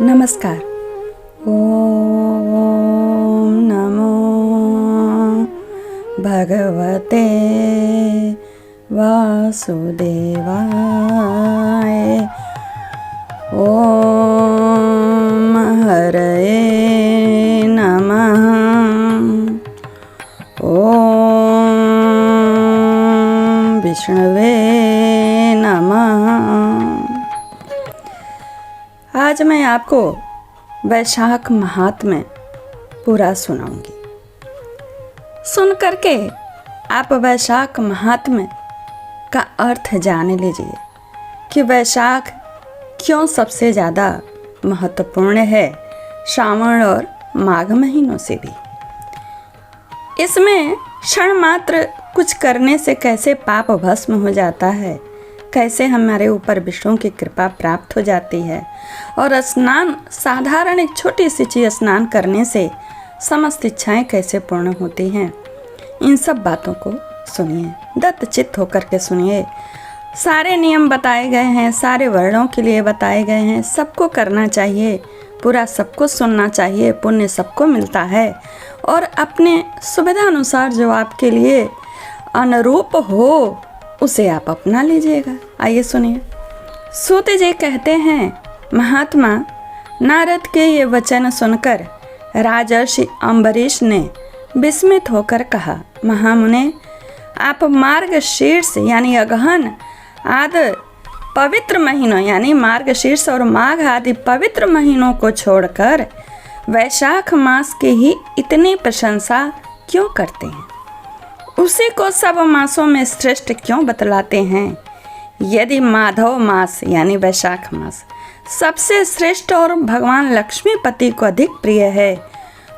नमस्कार। ओम नमो भगवते वासुदेवाय। ओम हरये नमः। ओम विष्णवे नमः। आज मैं आपको वैशाख महात्म्य पूरा सुनाऊंगी। सुन करके आप वैशाख महात्म्य का अर्थ जान लीजिए कि वैशाख क्यों सबसे ज़्यादा महत्वपूर्ण है श्रावण और माघ महीनों से भी। इसमें क्षण मात्र कुछ करने से कैसे पाप भस्म हो जाता है, कैसे हमारे ऊपर विष्णु की कृपा प्राप्त हो जाती है, और स्नान साधारण एक छोटी सी चीज़ स्नान करने से समस्त इच्छाएं कैसे पूर्ण होती हैं, इन सब बातों को सुनिए, दत्तचित्त होकर के सुनिए। सारे नियम बताए गए हैं, सारे वर्णों के लिए बताए गए हैं, सबको करना चाहिए, पूरा सबको सुनना चाहिए, पुण्य सबको मिलता है, और अपने सुविधा अनुसार जो आपके लिए अनुरूप हो उसे आप अपना लीजिएगा। आइए सुनिए। सूत जी कहते हैं, महात्मा नारद के ये वचन सुनकर राजर्षि अम्बरीश ने विस्मित होकर कहा, महामुने, आप मार्गशीर्ष यानी अगहन आदि पवित्र महीनों यानी मार्गशीर्ष और माघ आदि पवित्र महीनों को छोड़कर वैशाख मास की ही इतनी प्रशंसा क्यों करते हैं? उसी को सब मासों में श्रेष्ठ क्यों बतलाते हैं? यदि माधव मास यानी वैशाख मास सबसे श्रेष्ठ और भगवान लक्ष्मीपति को अधिक प्रिय है,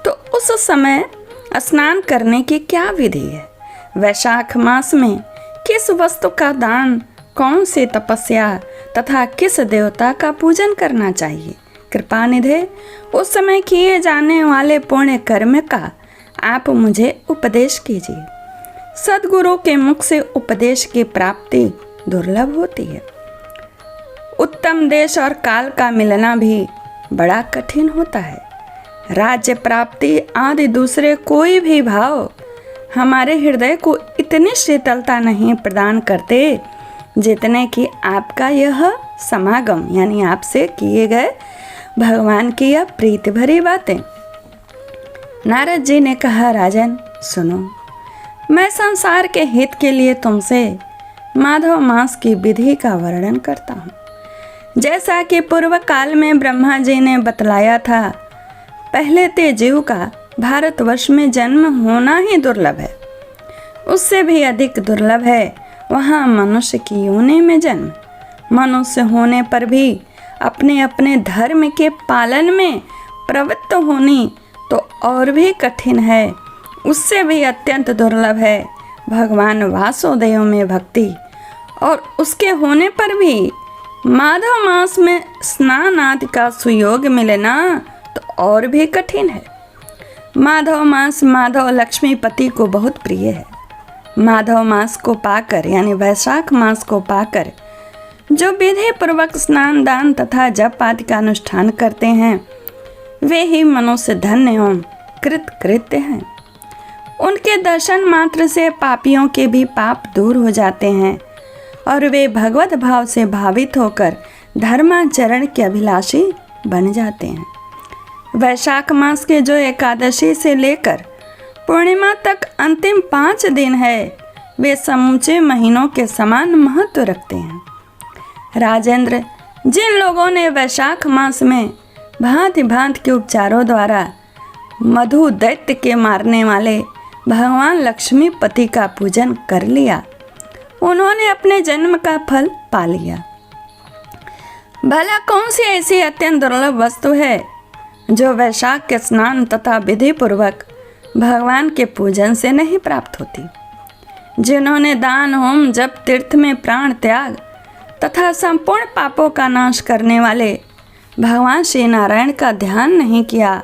तो उस समय स्नान करने की क्या विधि है? वैशाख मास में किस वस्तु का दान, कौन सी तपस्या तथा किस देवता का पूजन करना चाहिए? कृपा निधे, उस समय किए जाने वाले पुण्य कर्म का आप मुझे उपदेश कीजिए। सद्गुरु के मुख से उपदेश की प्राप्ति दुर्लभ होती है। उत्तम देश और काल का मिलना भी बड़ा कठिन होता है। राज्य प्राप्ति आदि दूसरे कोई भी भाव हमारे हृदय को इतनी शीतलता नहीं प्रदान करते जितने कि आपका यह समागम यानी आपसे किए गए भगवान की यह प्रीति भरी बातें। नारद जी ने कहा, राजन सुनो, मैं संसार के हित के लिए तुमसे माधव मास की विधि का वर्णन करता हूँ। जैसा कि पूर्व काल में ब्रह्मा जी ने बतलाया था, पहले ते जीव का भारतवर्ष में जन्म होना ही दुर्लभ है, उससे भी अधिक दुर्लभ है वहाँ मनुष्य की योनि में जन्म। मनुष्य होने पर भी अपने अपने धर्म के पालन में प्रवृत्त होनी तो और भी कठिन है, उससे भी अत्यंत दुर्लभ है भगवान वासुदेव में भक्ति, और उसके होने पर भी माधव मास में स्नान आदि का सुयोग मिलना तो और भी कठिन है। माधव मास माधव लक्ष्मीपति को बहुत प्रिय है। माधव मास को पाकर यानी वैशाख मास को पाकर जो विधि पूर्वक स्नान दान तथा जप आदि का अनुष्ठान करते हैं, वे ही मनुष्य धन्य एवं कृतकृत्य हैं। उनके दर्शन मात्र से पापियों के भी पाप दूर हो जाते हैं और वे भगवत भाव से भावित होकर धर्माचरण के अभिलाषी बन जाते हैं। वैशाख मास के जो एकादशी से लेकर पूर्णिमा तक अंतिम 5 दिन है, वे समूचे महीनों के समान महत्व रखते हैं। राजेंद्र, जिन लोगों ने वैशाख मास में भांति भांति के उपचारों द्वारा मधु दैत्य के मारने वाले भगवान लक्ष्मीपति का पूजन कर लिया, उन्होंने अपने जन्म का फल पा लिया। भला कौन सी ऐसी अत्यंत दुर्लभ वस्तु है जो वैशाख के स्नान तथा विधि पूर्वक भगवान के पूजन से नहीं प्राप्त होती? जिन्होंने दान होम जप तीर्थ में प्राण त्याग तथा संपूर्ण पापों का नाश करने वाले भगवान श्री नारायण का ध्यान नहीं किया,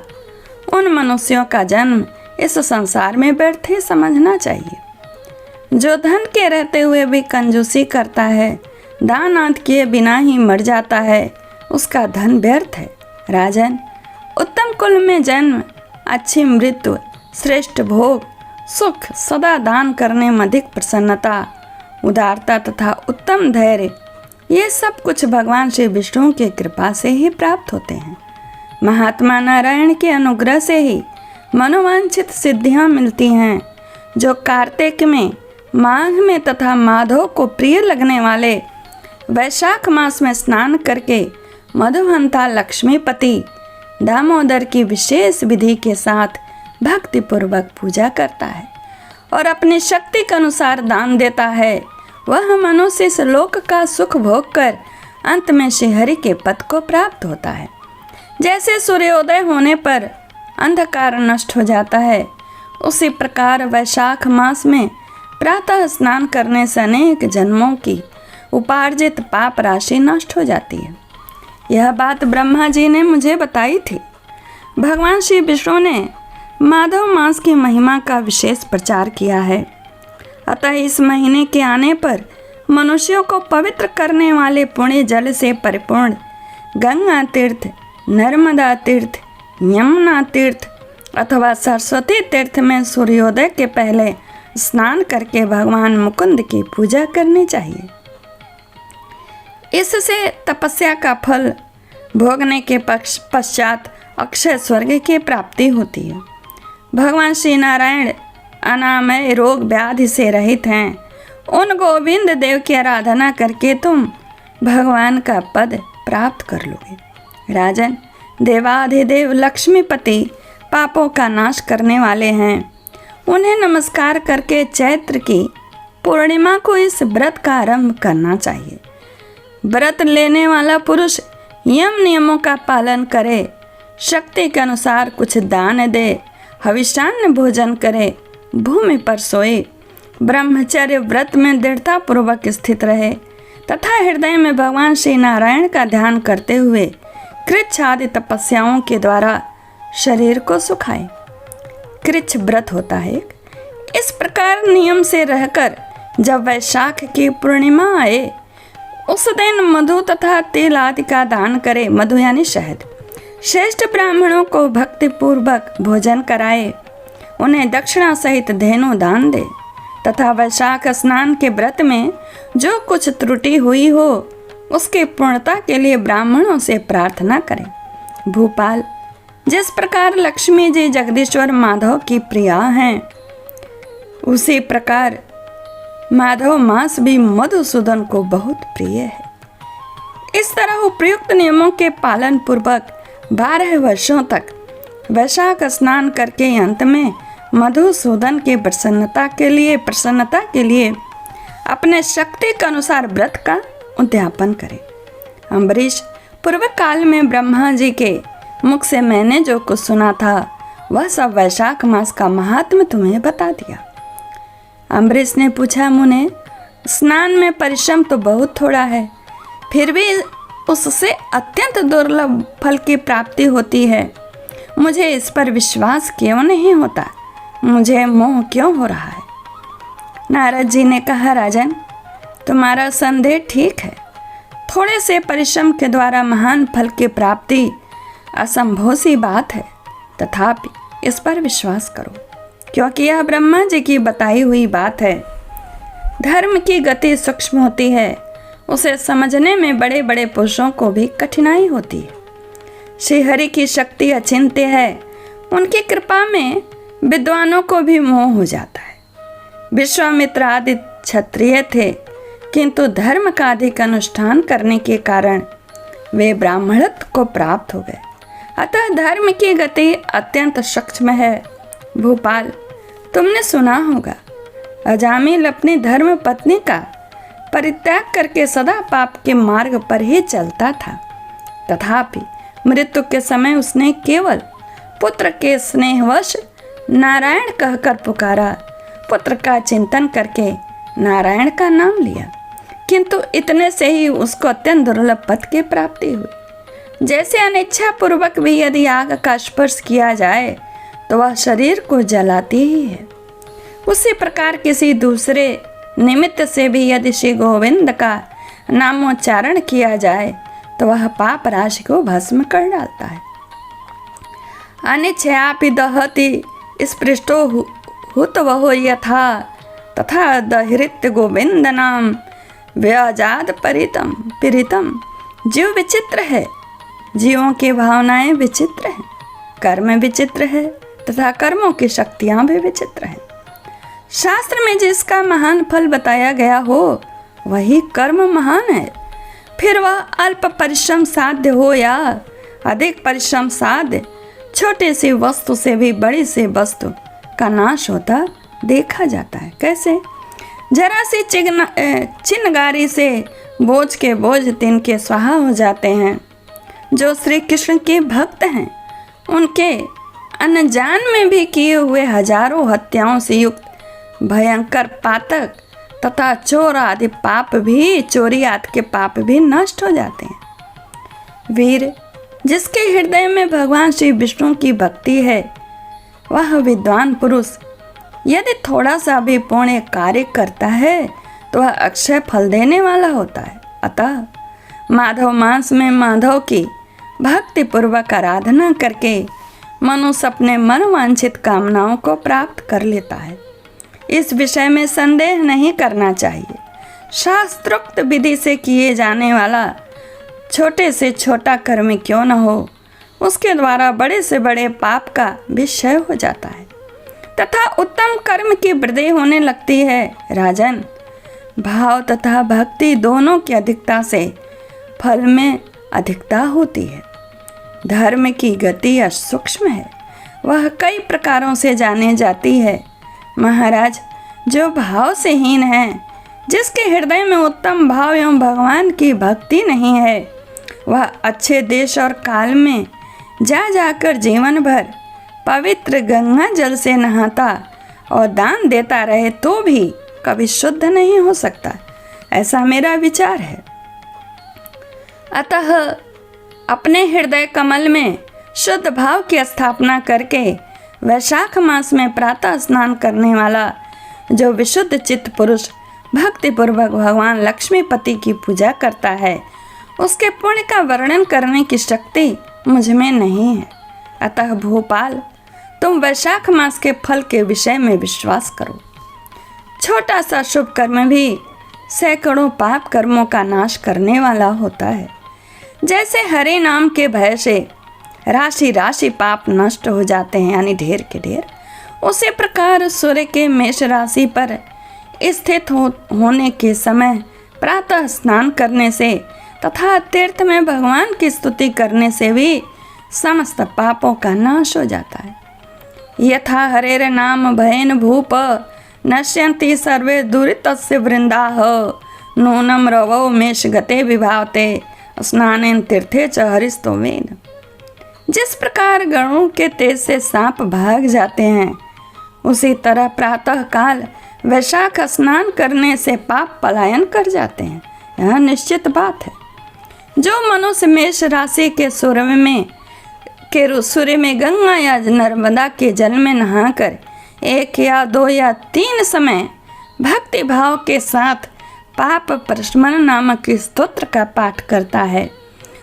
उन मनुष्यों का जन्म इस संसार में व्यर्थ ही समझना चाहिए। जो धन के रहते हुए भी कंजूसी करता है, दान आदि किए बिना ही मर जाता है, उसका धन व्यर्थ है। राजन, उत्तम कुल में जन्म, अच्छी मृत्यु, श्रेष्ठ भोग, सुख, सदा दान करने में अधिक प्रसन्नता, उदारता तथा उत्तम धैर्य, ये सब कुछ भगवान श्री विष्णु की कृपा से ही प्राप्त होते हैं। महात्मा नारायण के अनुग्रह से ही मनोवांछित सिद्धियां मिलती हैं, जो कार्तिक में, माघ में तथा माधव को प्रिय लगने वाले वैशाख मास में स्नान करके मधुहंता लक्ष्मीपति दामोदर की विशेष विधि के साथ भक्तिपूर्वक पूजा करता है और अपनी शक्ति के अनुसार दान देता है, वह मनुष्य इस लोक का सुख भोग कर अंत में श्रीहरि के पद को प्राप्त होता है। जैसे सूर्योदय होने पर अंधकार नष्ट हो जाता है, उसी प्रकार वैशाख मास में प्रातः स्नान करने से अनेक जन्मों की उपार्जित पाप राशि नष्ट हो जाती है। यह बात ब्रह्मा जी ने मुझे बताई थी। भगवान श्री विष्णु ने माधव मास की महिमा का विशेष प्रचार किया है। अतः इस महीने के आने पर मनुष्यों को पवित्र करने वाले पुण्य जल से परिपूर्ण गंगा तीर्थ, नर्मदा तीर्थ, यमुना तीर्थ अथवा सरस्वती तीर्थ में सूर्योदय के पहले स्नान करके भगवान मुकुंद की पूजा करनी चाहिए। इससे तपस्या का फल भोगने के पश्चात अक्षय स्वर्ग की प्राप्ति होती है। भगवान श्री नारायण अनामय रोग व्याधि से रहित हैं। उन गोविंद देव की आराधना करके तुम भगवान का पद प्राप्त कर लोगे। राजन, देवाधिदेव लक्ष्मीपति पापों का नाश करने वाले हैं। उन्हें नमस्कार करके चैत्र की पूर्णिमा को इस व्रत का आरंभ करना चाहिए। व्रत लेने वाला पुरुष यम नियमों का पालन करे, शक्ति के अनुसार कुछ दान दे, हविष्यान्न भोजन करे, भूमि पर सोए, ब्रह्मचर्य व्रत में दृढ़ता पूर्वक स्थित रहे तथा हृदय में भगवान श्री नारायण का ध्यान करते हुए कृच्छ आदि तपस्याओं के द्वारा शरीर को सुखाए। कृच्छ व्रत होता है। इस प्रकार नियम से रहकर जब वैशाख की पूर्णिमा आए, उस दिन मधु तथा तिल आदि का दान करे। मधु यानी शहद। श्रेष्ठ ब्राह्मणों को भक्ति पूर्वक भोजन कराए, उन्हें दक्षिणा सहित धेनु दान दे तथा वैशाख स्नान के व्रत में जो कुछ त्रुटि हुई हो उसके पूर्णता के लिए ब्राह्मणों से प्रार्थना करें। भूपाल, जिस प्रकार लक्ष्मी जी जगदीश्वर माधव की प्रिया हैं, उसी प्रकार माधव मास भी मधुसूदन को बहुत प्रिय है। इस तरह उपयुक्त नियमों के पालन पूर्वक 12 वर्षों तक वैशाख स्नान करके अंत में मधुसूदन की प्रसन्नता के लिए अपने शक्ति के अनुसार व्रत का उद्यापन करें। अम्बरीश, पूर्व काल में ब्रह्मा जी के मुख से मैंने जो कुछ सुना था वह सब वैशाख मास का महात्म्य तुम्हें बता दिया। अम्बरीश ने पूछा, मुने, स्नान में परिश्रम तो बहुत थोड़ा है, फिर भी उससे अत्यंत दुर्लभ फल की प्राप्ति होती है। मुझे इस पर विश्वास क्यों नहीं होता? मुझे मोह क्यों हो रहा है? नारद जी ने कहा, राजन, तुम्हारा संदेह ठीक है। थोड़े से परिश्रम के द्वारा महान फल की प्राप्ति असंभव सी बात है, तथापि इस पर विश्वास करो, क्योंकि यह ब्रह्मा जी की बताई हुई बात है। धर्म की गति सूक्ष्म होती है, उसे समझने में बड़े बड़े पुरुषों को भी कठिनाई होती है। श्रीहरि की शक्ति अचिंत्य है, उनकी कृपा में विद्वानों को भी मोह हो जाता है। विश्वामित्र आदि क्षत्रिय थे, किंतु धर्म का अधिक अनुष्ठान करने के कारण वे ब्राह्मणत्व को प्राप्त हो गए। अतः धर्म की गति अत्यंत सूक्ष्म है। भूपाल, तुमने सुना होगा, अजामिल अपनी धर्म पत्नी का परित्याग करके सदा पाप के मार्ग पर ही चलता था, तथापि मृत्यु के समय उसने केवल पुत्र के स्नेहवश नारायण कहकर पुकारा। पुत्र का चिंतन करके नारायण का नाम लिया, किंतु इतने से ही उसको अत्यंत दुर्लभ पद की प्राप्ति हुई। जैसे अनिच्छा पूर्वक भी यदि आग का स्पर्श किया जाए तो वह शरीर को जलाती ही है, उसी प्रकार किसी दूसरे निमित्त से भी यदि श्री गोविंद का नामोच्चारण किया जाए तो वह पाप राशि को भस्म कर डालता है। अनिच्छयापि दहति स्पृष्टो हुतवहो यथा तथा दहृत्य गोविंदनाम व्याजाद परितम पीड़ितम। जीव विचित्र है, जीवों की भावनाएं विचित्र हैं, कर्म विचित्र है तथा कर्मों की शक्तियां भी विचित्र हैं। शास्त्र में जिसका महान फल बताया गया हो वही कर्म महान है, फिर वह अल्प परिश्रम साध्य हो या अधिक परिश्रम साध्य, छोटे सी वस्तु से भी बड़ी सी वस्तु का नाश होता देखा जाता है। कैसे? जरा सी चिनगारी से बोझ के बोझ तिनके स्वाहा हो जाते हैं। जो श्री कृष्ण के भक्त हैं उनके अनजान में भी किए हुए हजारों हत्याओं से युक्त भयंकर पातक तथा चोर आदि पाप भी, चोरी आदि के पाप भी नष्ट हो जाते हैं। वीर, जिसके हृदय में भगवान श्री विष्णु की भक्ति है वह विद्वान पुरुष यदि थोड़ा सा भी पुण्य कार्य करता है तो वह अक्षय फल देने वाला होता है। अतः माधव मास में माधव की भक्ति पूर्वक आराधना करके मनुष्य अपने मनोवांछित कामनाओं को प्राप्त कर लेता है। इस विषय में संदेह नहीं करना चाहिए। शास्त्रोक्त विधि से किए जाने वाला छोटे से छोटा कर्म क्यों न हो, उसके द्वारा बड़े से बड़े पाप का विषय हो जाता है तथा उत्तम कर्म की वृद्धि होने लगती है। राजन, भाव तथा भक्ति दोनों की अधिकता से फल में अधिकता होती है। धर्म की गति सूक्ष्म है, वह कई प्रकारों से जानी जाती है। महाराज, जो भाव से हीन है, जिसके हृदय में उत्तम भाव एवं भगवान की भक्ति नहीं है, वह अच्छे देश और काल में जा जाकर जीवन भर पवित्र गंगा जल से नहाता और दान देता रहे तो भी कभी शुद्ध नहीं हो सकता। ऐसा मेरा विचार है। अतः अपने हृदय कमल में शुद्ध भाव की स्थापना करके वैशाख मास में प्रातः स्नान करने वाला जो विशुद्ध चित्त पुरुष भक्तिपूर्वक भगवान लक्ष्मीपति की पूजा करता है, उसके पुण्य का वर्णन करने की शक्ति मुझ में नहीं है। अतः भोपाल, तुम वैशाख मास के फल के विषय में विश्वास करो। छोटा सा शुभ कर्म भी सैकड़ों पाप कर्मों का नाश करने वाला होता है। जैसे हरे नाम के भय से राशि राशि पाप नष्ट हो जाते हैं, यानी ढेर के ढेर, उसी प्रकार सूर्य के मेष राशि पर स्थित होने के समय प्रातः स्नान करने से तथा तीर्थ में भगवान की स्तुति करने से भी समस्त पापों का नाश हो जाता है। यथा हरेर नाम भयन भूप नश्यन्ति सर्वे दुरितस्य वृंदाः नूनम रवो मेष गते विभावते स्नानेन तीर्थे च हरिस्तो वेद। जिस प्रकार गरुड़ के तेज से सांप भाग जाते हैं, उसी तरह प्रातः काल वैशाख स्नान करने से पाप पलायन कर जाते हैं। यह निश्चित बात है। जो मनुष्य मेष राशि के सूर्य में गंगा या नर्मदा के जल में नहाकर 1 या 2 या 3 समय भक्ति भाव के साथ पाप प्रशमन नामक स्तोत्र का पाठ करता है,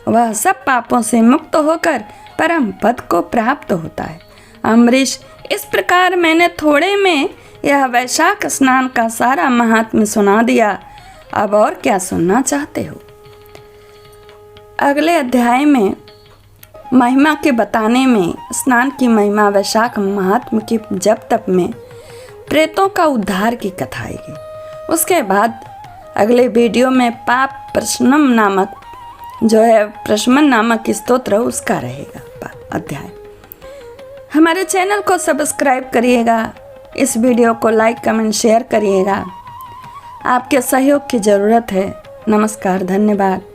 वह सब पापों से मुक्त होकर परम पद को प्राप्त होता है। अम्बरीश, इस प्रकार मैंने थोड़े में यह वैशाख स्नान का सारा महात्म्य सुना दिया। अब और क्या सुनना चाहते हो? अगले अध्याय में महिमा के बताने में स्नान की महिमा, वैशाख महात्म्य की जप तप में प्रेतों का उद्धार की कथा आएगी। उसके बाद अगले वीडियो में पाप प्रशमन नामक जो है प्रशमन नामक स्तोत्र उसका रहेगा अध्याय। हमारे चैनल को सब्सक्राइब करिएगा, इस वीडियो को लाइक कमेंट शेयर करिएगा। आपके सहयोग की ज़रूरत है। नमस्कार, धन्यवाद।